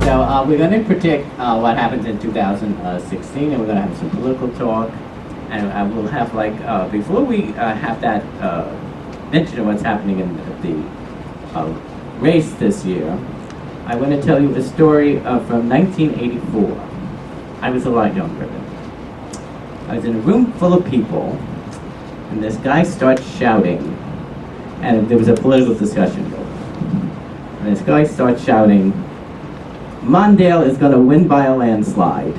So we're going to predict what happens in 2016, and we're going to have some political talk. And we'll have before we have that mention of what's happening in the race this year, I want to tell you a story from 1984. I was a lot younger then. I was in a room full of people, and this guy starts shouting, and there was a political discussion going on. And this guy starts shouting, Mondale is going to win by a landslide.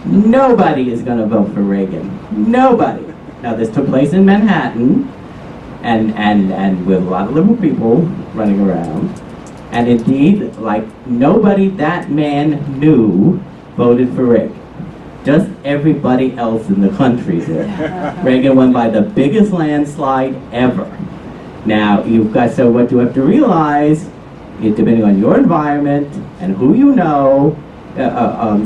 Nobody is going to vote for Reagan. Nobody. Now this took place in Manhattan, and with a lot of liberal people running around. And indeed, nobody that man knew voted for Reagan. Just everybody else in the country did. Reagan won by the biggest landslide ever. Now, so what you have to realize, depending on your environment and who you know,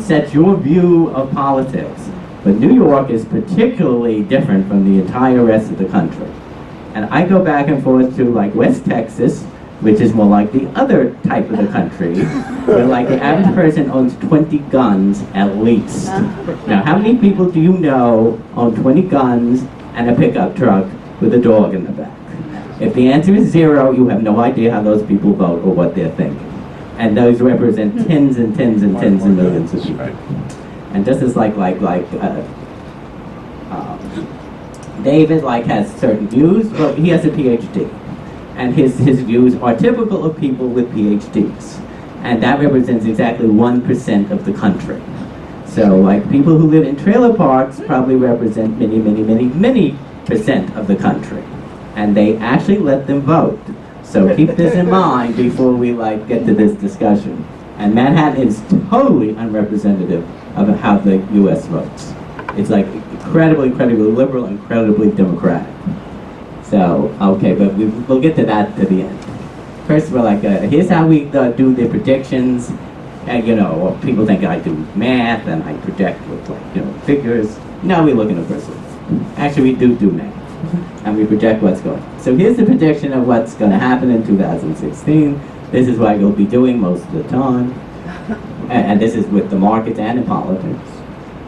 sets your view of politics. But New York is particularly different from the entire rest of the country. And I go back and forth to West Texas, which is more like the other type of the country, where the average person owns 20 guns at least. Now, how many people do you know own 20 guns and a pickup truck with a dog in the back? If the answer is 0, you have no idea how those people vote or what they're thinking. And those represent tens and tens and tens of millions of people. And just as David has certain views, well, he has a PhD. And his views are typical of people with PhDs. And that represents exactly 1% of the country. So people who live in trailer parks probably represent many, many, many, many percent of the country. And they actually let them vote. So keep this in mind before we get to this discussion. And Manhattan is totally unrepresentative of how the US votes. It's incredibly, incredibly liberal, incredibly democratic. So, okay, but we'll get to that to the end. First of all, here's how we do the predictions. And, people think I do math and I project with, figures. No, we look in a person. Actually, we do math. And we project what's going on. So here's the prediction of what's going to happen in 2016. This is what you'll be doing most of the time. And this is with the markets and in politics.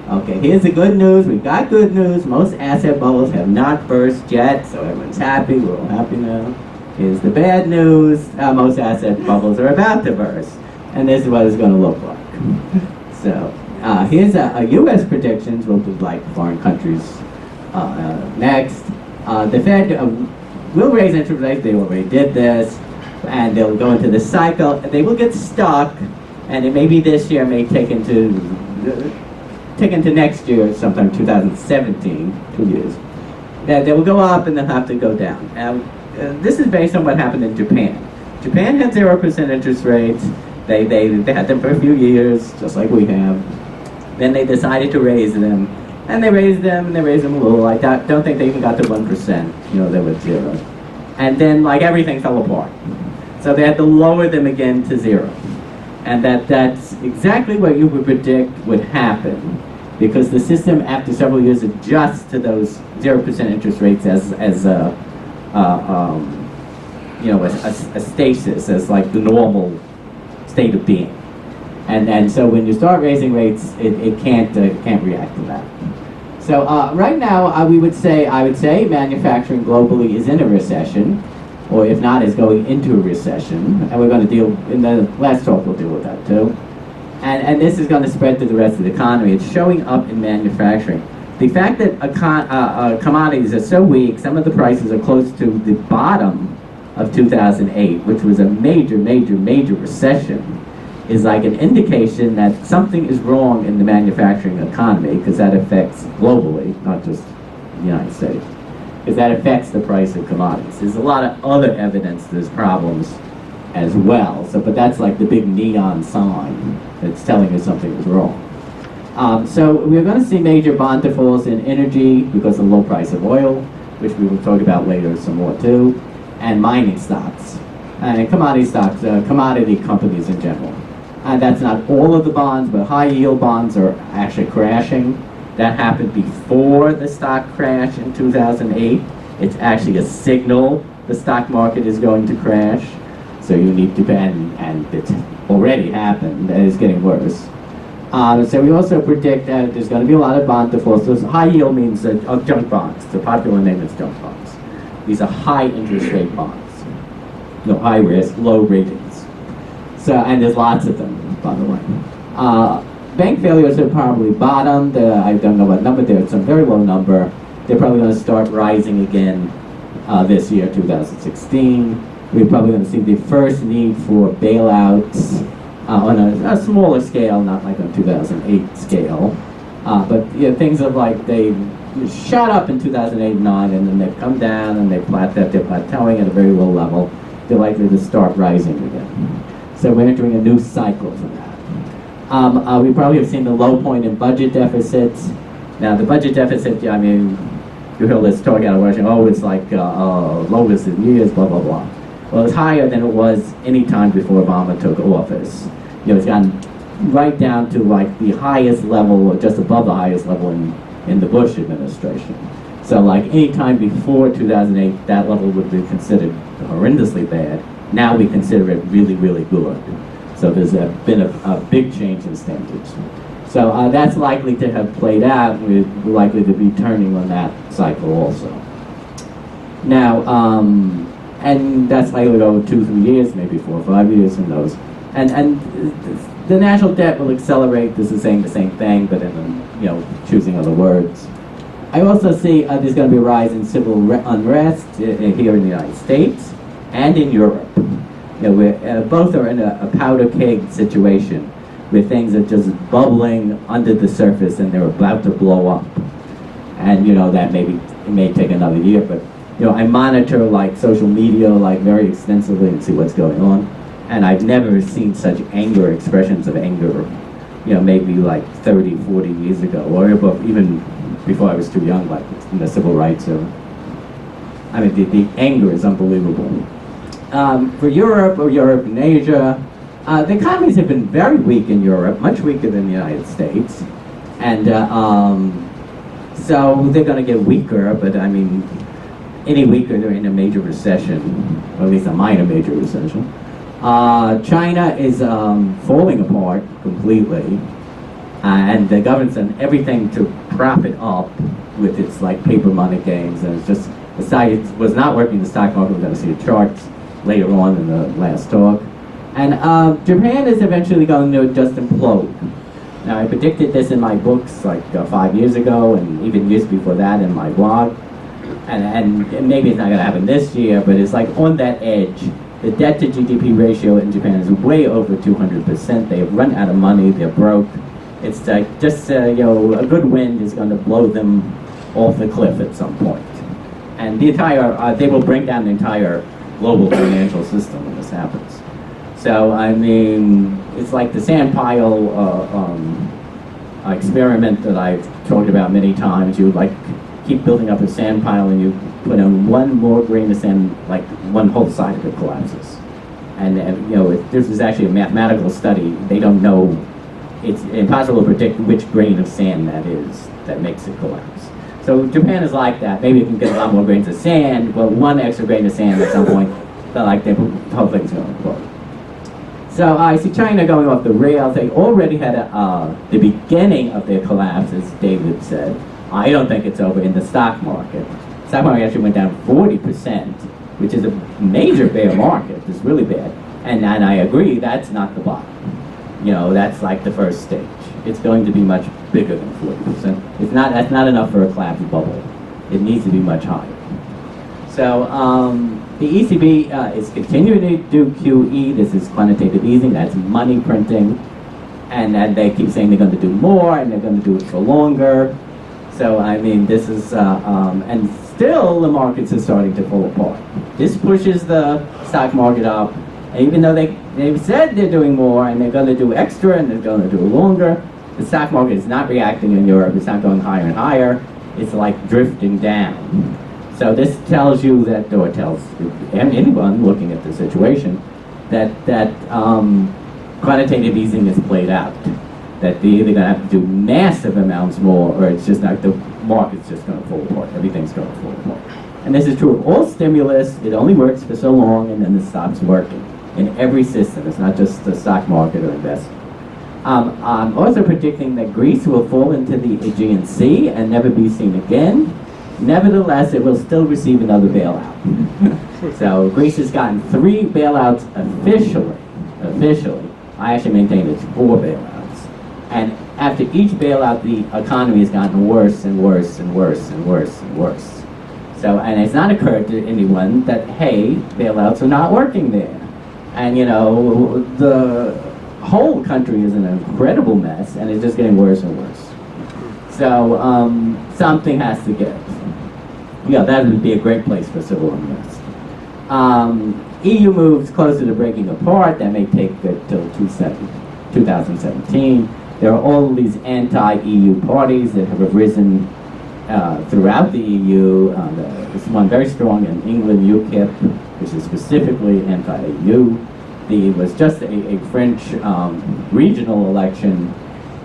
Okay, here's the good news. We've got good news. Most asset bubbles have not burst yet, so everyone's happy. We're all happy now. Here's the bad news. Most asset bubbles are about to burst. And this is what it's going to look like. So here's a U.S. predictions. We'll do foreign countries next. The Fed will raise interest rates. They already did this. And they'll go into the cycle. They will get stuck. And it may be this year, may take into next year, sometime 2017, 2 years. They will go up and they'll have to go down. This is based on what happened in Japan. Japan had 0% interest rates. They had them for a few years, just like we have. Then they decided to raise them. And they raised them, and they raised them a little like that. Don't think they even got to 1%. They were 0. And then everything fell apart. So they had to lower them again to 0. And that's exactly what you would predict would happen, because the system, after several years, adjusts to those 0% interest rates as a stasis, as the normal state of being. And so when you start raising rates, it can't react to that. So right now, I would say manufacturing globally is in a recession, or if not, is going into a recession. And we're going to deal, in the last talk, we'll deal with that too. And this is going to spread to the rest of the economy. It's showing up in manufacturing. The fact that commodities are so weak, some of the prices are close to the bottom of 2008, which was a major, major, major recession, is an indication that something is wrong in the manufacturing economy, because that affects globally, not just the United States. Because that affects the price of commodities. There's a lot of other evidence there's problems as well. But that's the big neon sign that's telling us something is wrong. So we're going to see major bond defaults in energy because of the low price of oil, which we will talk about later some more too, and mining stocks, and commodity stocks, commodity companies in general. And that's not all of the bonds, but high yield bonds are actually crashing. That happened before the stock crash in 2008. It's actually a signal the stock market is going to crash. So you need to, and it's already happened, and it's getting worse. So we also predict that there's going to be a lot of bond defaults. So high yield means junk bonds. The popular name is junk bonds. These are high interest rate bonds. High risk, low ratings. So, and there's lots of them, by the way. Bank failures have probably bottomed. I don't know what number there. It's a very low number. They're probably going to start rising again this year, 2016. We're probably going to see the first need for bailouts on a smaller scale, not like on 2008 scale. But things of like they shot up in 2008 and 9, and then they've come down and they're plateauing at a very low level. They're likely to start rising again. So we're entering a new cycle for that. We probably have seen the low point in budget deficits. Now the budget deficit, I mean, you hear this talk out of Washington, it's like lowest in years, blah, blah, blah. Well, it's higher than it was any time before Obama took office. It's gotten right down to like the highest level, or just above the highest level in the Bush administration. So like any time before 2008, that level would be considered horrendously bad. Now we consider it really, really good. So there's been a big change in standards. So that's likely to have played out. We're likely to be turning on that cycle also. Now, and that's likely to go 2-3 years, maybe 4 or 5 years, who knows. And the national debt will accelerate. This is saying the same thing, but in choosing other words. I also see there's going to be a rise in civil unrest here in the United States and in Europe. Both are in a powder keg situation where things are just bubbling under the surface and they're about to blow up. And that it may take another year, but I monitor like social media like very extensively and see what's going on. And I've never seen such expressions of anger, maybe like 30, 40 years ago, or even before I was too young, like in the civil rights era. I mean, the anger is unbelievable. For Europe and Asia, the economies have been very weak in Europe, much weaker than the United States. And so they're going to get weaker, but I mean, any weaker, they're in a major recession, or at least a minor major recession. China is falling apart completely, and the government's done everything to prop it up with its like paper money games, and it's just it was not working the stock market. We're going to see the charts later on in the last talk. And Japan is eventually going to just implode. Now I predicted this in my books like 5 years ago, and even years before that in my blog. And maybe it's not going to happen this year, but it's like on that edge. The debt to GDP ratio in Japan is way over 200%. They have run out of money. They're broke. It's like just a good wind is going to blow them off the cliff at some point. And the entire they will bring down the entire global financial system when this happens. So I mean, it's like the sand pile experiment that I've talked about many times. You like keep building up a sand pile, and you put in one more grain of sand, like one whole side of it collapses. And this is actually a mathematical study. They don't know. It's impossible to predict which grain of sand that is that makes it collapse. So Japan is like that. Maybe you can get a lot more grains of sand, but one extra grain of sand at some point, the whole thing's going to implode. So I see China going off the rails. They already had the beginning of their collapse, as David said. I don't think it's over in the stock market. The stock market actually went down 40%, which is a major bear market. It's really bad. And I agree, that's not the bottom. That's like the first stage. It's going to be much bigger than 40%. That's not enough for a collapse bubble. It needs to be much higher. So the ECB is continuing to do QE. This is quantitative easing. That's money printing. And they keep saying they're going to do more, and they're going to do it for longer. So I mean, this is, and still the markets are starting to fall apart. This pushes the stock market up, and even though they've said they're doing more, and they're going to do extra, and they're going to do longer, the stock market is not reacting in Europe. It's not going higher and higher. It's like drifting down. So this tells you that, or tells anyone looking at the situation, that quantitative easing is played out. That they're either going to have to do massive amounts more, or it's just not, the market's just going to fall apart. Everything's going to fall apart. And this is true of all stimulus. It only works for so long, and then it stops working. in every system. It's not just the stock market or investment. I'm also predicting that Greece will fall into the Aegean Sea and never be seen again. Nevertheless, it will still receive another bailout. So Greece has gotten 3 bailouts officially. I actually maintain it's 4 bailouts. And after each bailout, the economy has gotten worse and worse and worse and worse and worse. So, and it's not occurred to anyone that, hey, bailouts are not working there. And the whole country is in an incredible mess, and it's just getting worse and worse. So something has to give. Yeah, that would be a great place for civil unrest. EU moves closer to breaking apart. That may take till 2017. There are all these anti-EU parties that have arisen throughout the EU. There's one very strong in England, UKIP, which is specifically anti-EU. It was just a French regional election,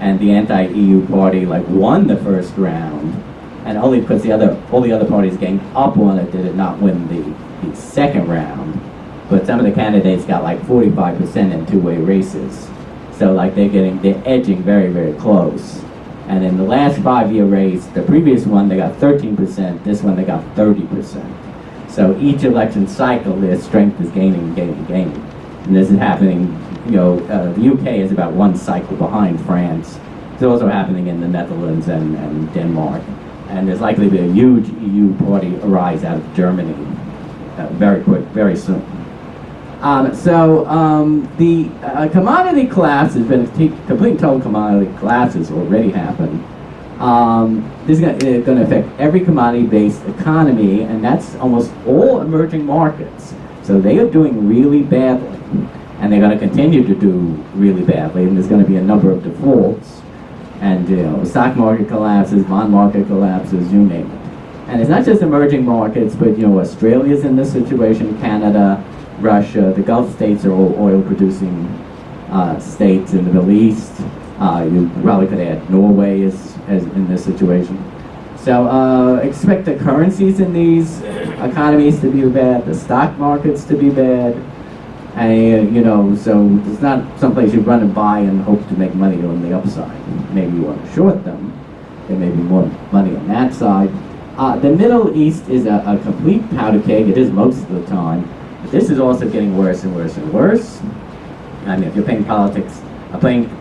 and the anti-EU party won the first round, and only because all the other parties ganged up on it did it not win the second round. But some of the candidates got 45% in two-way races, so they're edging very, very close. And in the last 5-year race, the previous one they got 13%, this one they got 30%. So each election cycle, their strength is gaining and gaining and gaining. And this is happening, the UK is about 1 cycle behind France. It's also happening in the Netherlands and Denmark. And there's likely to be a huge EU party arise out of Germany very quick, very soon. The commodity collapse has been complete and total commodity collapse has already happened. This is going to affect every commodity-based economy, and that's almost all emerging markets. So they are doing really badly, and they're going to continue to do really badly, and there's going to be a number of defaults, and stock market collapses, bond market collapses, you name it. And it's not just emerging markets, but Australia's in this situation, Canada, Russia, the Gulf states are all oil-producing states in the Middle East. You probably could add Norway as in this situation. So expect the currencies in these economies to be bad, the stock markets to be bad, and so it's not someplace you run and buy and hope to make money on the upside. Maybe you want to short them. There may be more money on that side. The Middle East is a complete powder keg. It is most of the time. But this is also getting worse and worse and worse. I mean, if you're paying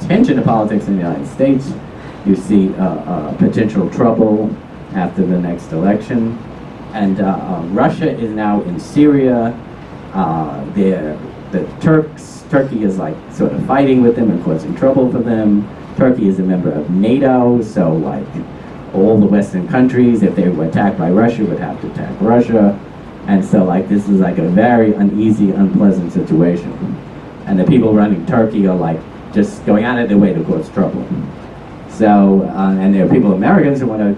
attention to politics in the United States, you see potential trouble after the next election. And Russia is now in Syria. Turkey is sort of fighting with them and causing trouble for them. Turkey is a member of NATO, so all the Western countries, if they were attacked by Russia, would have to attack Russia. And so this is a very uneasy, unpleasant situation. And the people running Turkey are just going out of their way to cause trouble. So, and there are people, Americans, who want to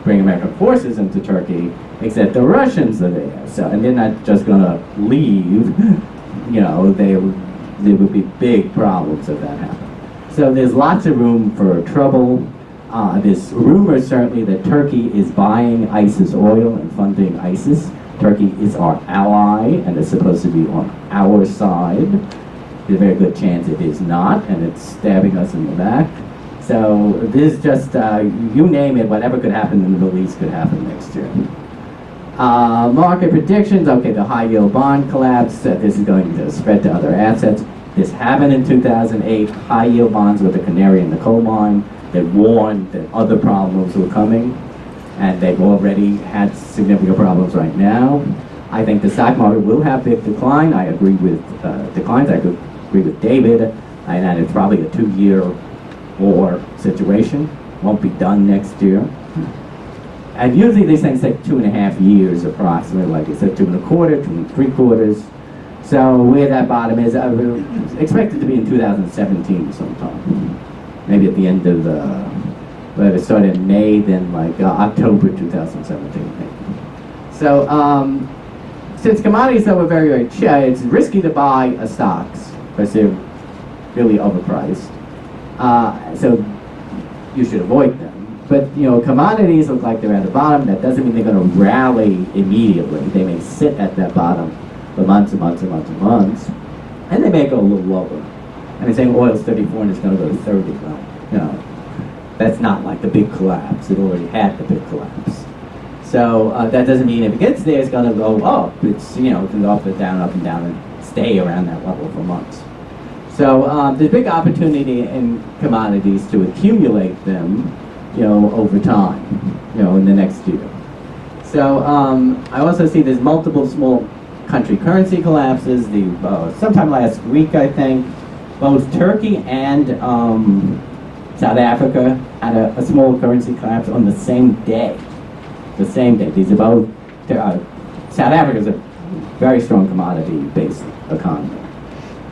bring American forces into Turkey, except the Russians are there. So, and they're not just going to leave. There would be big problems if that happened. So there's lots of room for trouble. There's rumors certainly that Turkey is buying ISIS oil and funding ISIS. Turkey is our ally and is supposed to be on our side. There's a very good chance it is not, and it's stabbing us in the back. So this is just, you name it, whatever could happen in the Middle East could happen next year. Market predictions, okay, the high yield bond collapse, this is going to spread to other assets. This happened in 2008, high yield bonds were the canary in the coal mine. They warned that other problems were coming, and they've already had significant problems right now. I think the stock market will have big decline. I agree with declines. I agree with David, and that it's probably a 2-year war situation. Won't be done next year. And usually these things take 2.5 years approximately, like I said, 2 1/4, 2 3/4. So where that bottom is, I would expect it to be in 2017 sometime. Maybe at the end of but it started in May, then October 2017. Maybe. So since commodities though are very, very cheap, it's risky to buy stocks because they're really overpriced. So you should avoid them. But commodities look like they're at the bottom. That doesn't mean they're going to rally immediately. They may sit at that bottom for months and months and months and months. And they may go a little lower. And they're saying oil's 34 and it's going to go to 30. Well, you know, that's not like the big collapse. It already had the big collapse. So that doesn't mean if it gets there, it's going to go up. It's, you know, it can go up and down, and stay around that level for months. So there's big opportunity in commodities to accumulate them, you know, over time, you know, in the next year. So I also see there's multiple small country currency collapses. Sometime last week, I think, both Turkey and South Africa had a small currency collapse on the same day. The same day. These are both. South Africa is a very strong commodity-based economy.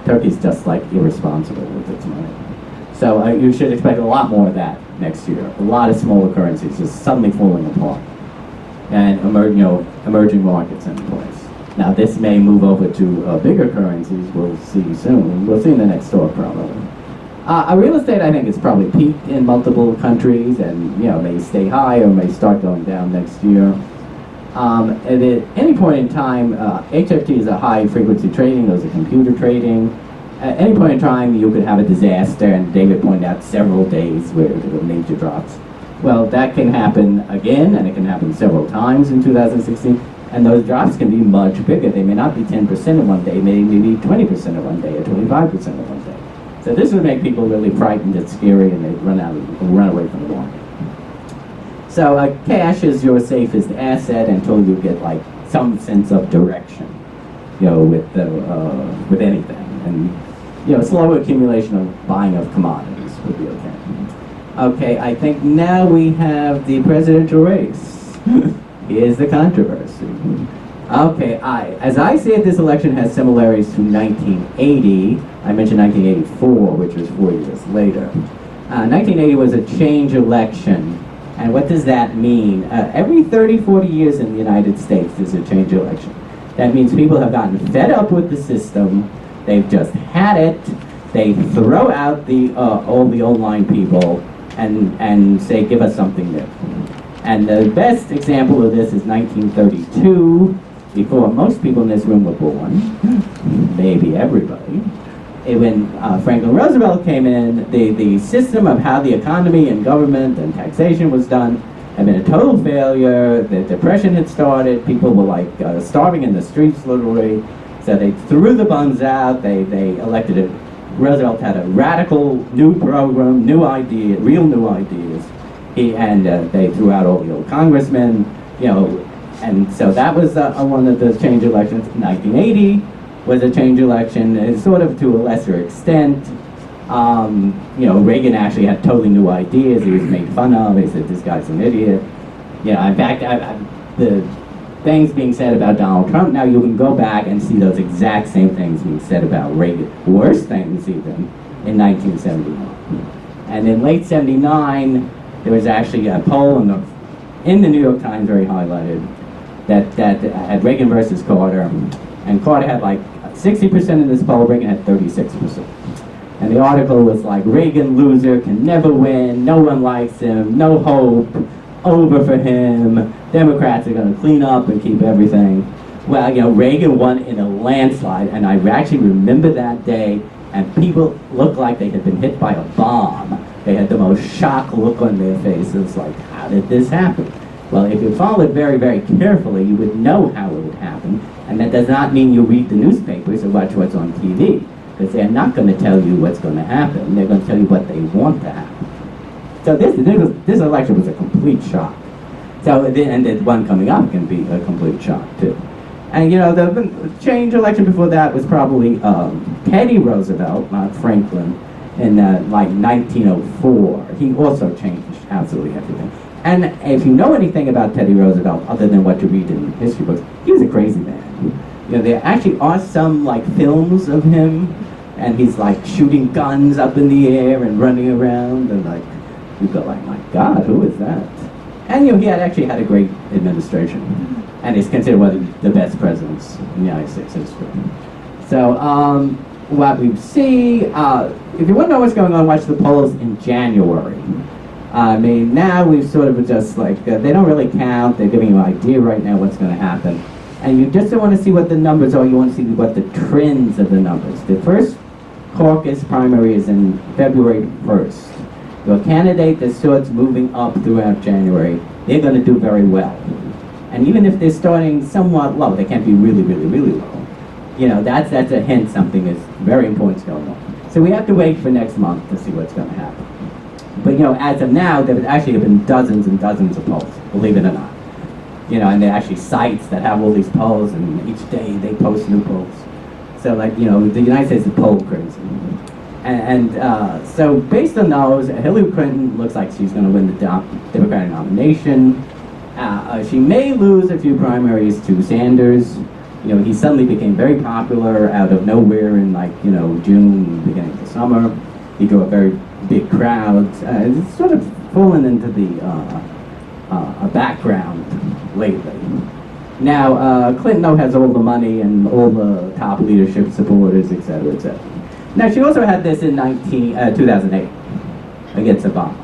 Turkey's just like irresponsible with its money. So you should expect a lot more of that next year. A lot of smaller currencies just suddenly falling apart, and emerging markets in place. Now this may move over to bigger currencies. We'll see soon. We'll see in the next talk probably. Real estate, I think, is probably peaked in multiple countries, and may stay high or may start going down next year. At any point in time, HFT is a high frequency trading. Those are computer trading. At any point in time, you could have a disaster, and David pointed out several days where there were major drops. Well, that can happen again, and it can happen several times in 2016. And those drops can be much bigger. They may not be 10% in one day, maybe 20% in one day, or 25% in one day. So this would make people really frightened and scary, and they'd run away from the market. So cash is your safest asset until you get like some sense of direction, with anything. And slow accumulation of buying of commodities would be okay. Okay, I think now we have the presidential race. Here's the controversy. Okay, as I see it, this election has similarities to 1980. I mentioned 1984, which was 4 years later. 1980 was a change election. And what does that mean? Every 30, 40 years in the United States, there's a change election. That means people have gotten fed up with the system. They've just had it. They throw out all the old line people and say, give us something new. And the best example of this is 1932, before most people in this room were born, maybe everybody. When Franklin Roosevelt came in, the system of how the economy and government and taxation was done had been a total failure. The Depression had started. People were like starving in the streets, literally. So they threw the buns out. They elected it. Roosevelt had a radical new program, new idea, real new ideas. They threw out all the old congressmen, and so that was one of the change elections. 1980 was a change election, sort of to a lesser extent. Reagan actually had totally new ideas. He was made fun of. He said, this guy's an idiot. In fact, the things being said about Donald Trump, now you can go back and see those exact same things being said about Reagan. Worse things even, in 1979. And in late 79, there was actually a poll in the New York Times, very highlighted, that had Reagan versus Carter, and Carter had like 60% in this poll, Reagan had 36%. And the article was like, Reagan loser, can never win, no one likes him, no hope, over for him, Democrats are going to clean up and keep everything. Well, Reagan won in a landslide, and I actually remember that day, and people looked like they had been hit by a bomb. They had the most shocked look on their faces, like, how did this happen? Well, if you follow it very, very carefully, you would know how it would happen, and that does not mean you read the newspapers or watch what's on TV, because they're not going to tell you what's going to happen. They're going to tell you what they want to happen. So this election was a complete shock. So, and the one coming up can be a complete shock, too. And, the change election before that was probably Teddy Roosevelt, not Franklin, in like 1904. He also changed absolutely everything. And if you know anything about Teddy Roosevelt, other than what you read in history books, he was a crazy man. There actually are some like films of him, and he's like shooting guns up in the air and running around, and like you go like, my God, who is that? And he had actually had a great administration, and he's considered one of the best presidents in the United States history. So what we see, if you want to know what's going on, watch the polls in January. Now we've sort of just like, they don't really count. They're giving you an idea right now what's going to happen. And you just don't want to see what the numbers are, you want to see what the trends of the numbers. The first caucus primary is in February 1st. Your candidate that starts moving up throughout January, they're going to do very well. And even if they're starting somewhat low, they can't be really, really, really low. You know, that's a hint something is very important going on. So we have to wait for next month to see what's going to happen. But you know, as of now, there actually have been dozens and dozens of polls, believe it or not. You know, and there are actually sites that have all these polls, and each day they post new polls. So like, you know, the United States is poll crazy. So based on those, Hillary Clinton looks like she's going to win the Democratic nomination. She may lose a few primaries to Sanders. You know, he suddenly became very popular out of nowhere in like, you know, June, beginning of the summer. He drew a very big crowd. It's sort of fallen into the background lately. Now, Clinton though has all the money and all the top leadership supporters, et cetera, et cetera. Now, she also had this in 2008 against Obama.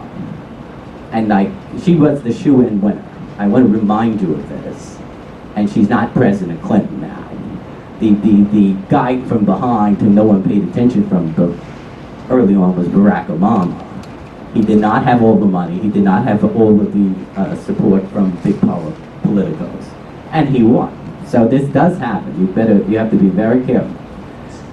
And like, she was the shoo-in winner. I want to remind you of this. And she's not President Clinton now. The guy from behind who no one paid attention from early on was Barack Obama. He did not have all the money. He did not have all of the support from big politicos. And he won. So this does happen. You have to be very careful.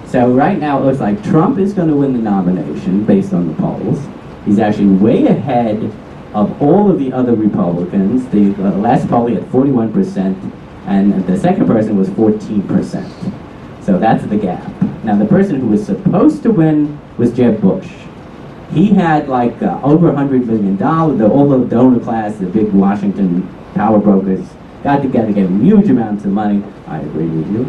So right now it looks like Trump is going to win the nomination based on the polls. He's actually way ahead of all of the other Republicans. The last poll he had 41%, and the second person was 14%. So that's the gap. Now the person who was supposed to win was Jeb Bush. He had like over $100 million. All the donor class, the big Washington power brokers, got together, gave him huge amounts of money. I agree with you.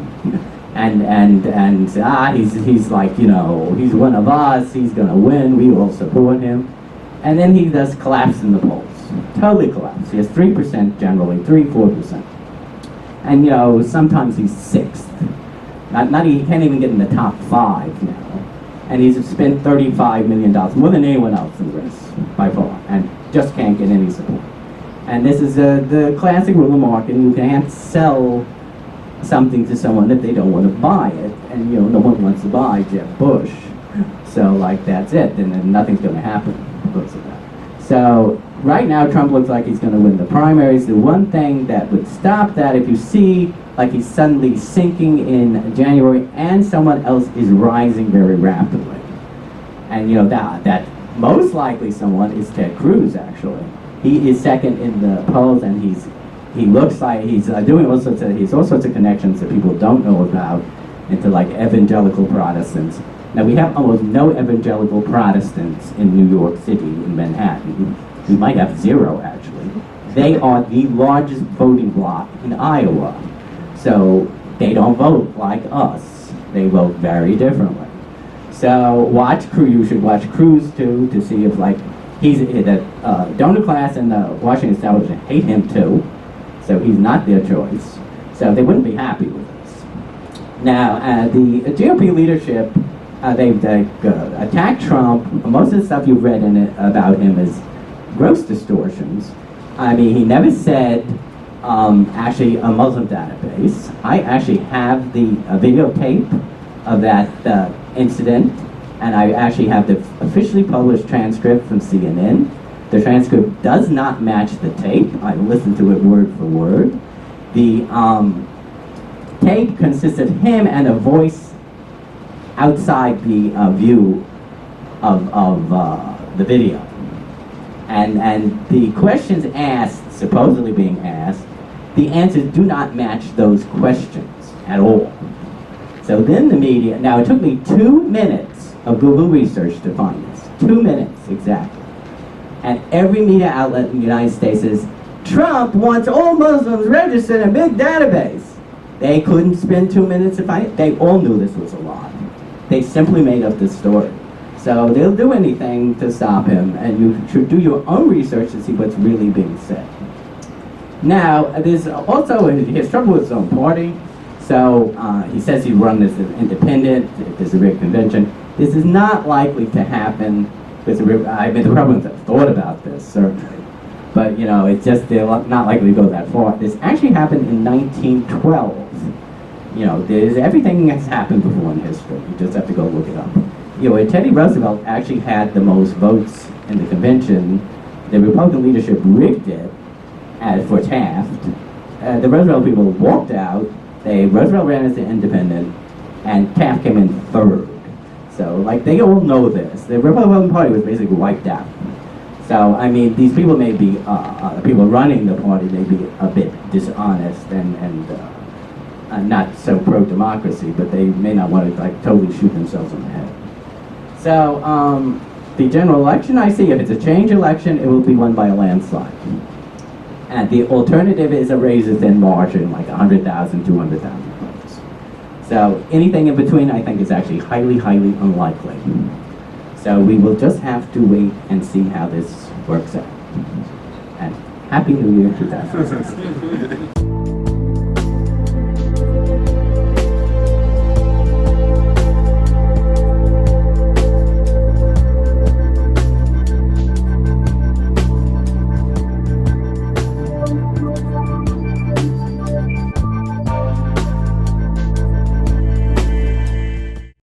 He's like, you know, he's one of us, he's gonna win, we all support him. And then he just collapsed in the polls. Totally collapsed. He has 3% generally, 3-4%. And you know, sometimes he's 6th. He can't even get in the top 5 now. And he's spent $35 million, more than anyone else in the race, by far, and just can't get any support. And this is the classic rule of marketing. You can't sell something to someone if they don't want to buy it. And you know, no one wants to buy Jeb Bush. So like, that's it, and then nothing's going to happen because of that. So right now, Trump looks like he's going to win the primaries. The one thing that would stop that, if you see like he's suddenly sinking in January and someone else is rising very rapidly. And you know, that most likely someone is Ted Cruz, actually. He is second in the polls, and he looks like he's doing all sorts of connections that people don't know about into like evangelical Protestants. Now we have almost no evangelical Protestants in New York City, in Manhattan. We might have 0 actually. They are the largest voting bloc in Iowa. So they don't vote like us. They vote very differently. So you should watch Cruz too, to see if like the donor class and the Washington establishment hate him too. So he's not their choice. So they wouldn't be happy with this. Now the GOP leadership, they've attacked Trump. Most of the stuff you've read in it about him is gross distortions. I mean, he never said actually a Muslim database. I actually have the videotape of that incident, and I actually have the officially published transcript from CNN. The transcript does not match the tape. I listened to it word for word. The tape consists of him and a voice outside the view of the video. And the questions asked, supposedly being asked, the answers do not match those questions at all. So then the media, now it took me 2 minutes of Google research to find this, 2 minutes exactly. And every media outlet in the United States says, Trump wants all Muslims registered in a big database. They couldn't spend 2 minutes to find it. They all knew this was a lie. They simply made up this story. So they'll do anything to stop him, and you should do your own research to see what's really being said. Now, there's also, he has trouble with his own party. So he says he'd run as an independent if there's a big convention. This is not likely to happen, because the Republicans have thought about this, certainly. But, you know, it's just, they're not likely to go that far. This actually happened in 1912. You know, everything has happened before in history. You just have to go look it up. You know, Teddy Roosevelt actually had the most votes in the convention. The Republican leadership rigged it for Taft. The Roosevelt people walked out. Roosevelt ran as an independent, and Taft came in third. So, like, they all know this. The Republican Party was basically wiped out. So, I mean, these people may be, the people running the party may be a bit dishonest and not so pro-democracy, but they may not want to, like, totally shoot themselves in the head. So, the general election, I see, if it's a change election, it will be won by a landslide. And the alternative is a razor-thin margin, like 100,000, 200,000 votes. So anything in between, I think, is actually highly, highly unlikely. So we will just have to wait and see how this works out. And Happy New Year 2006.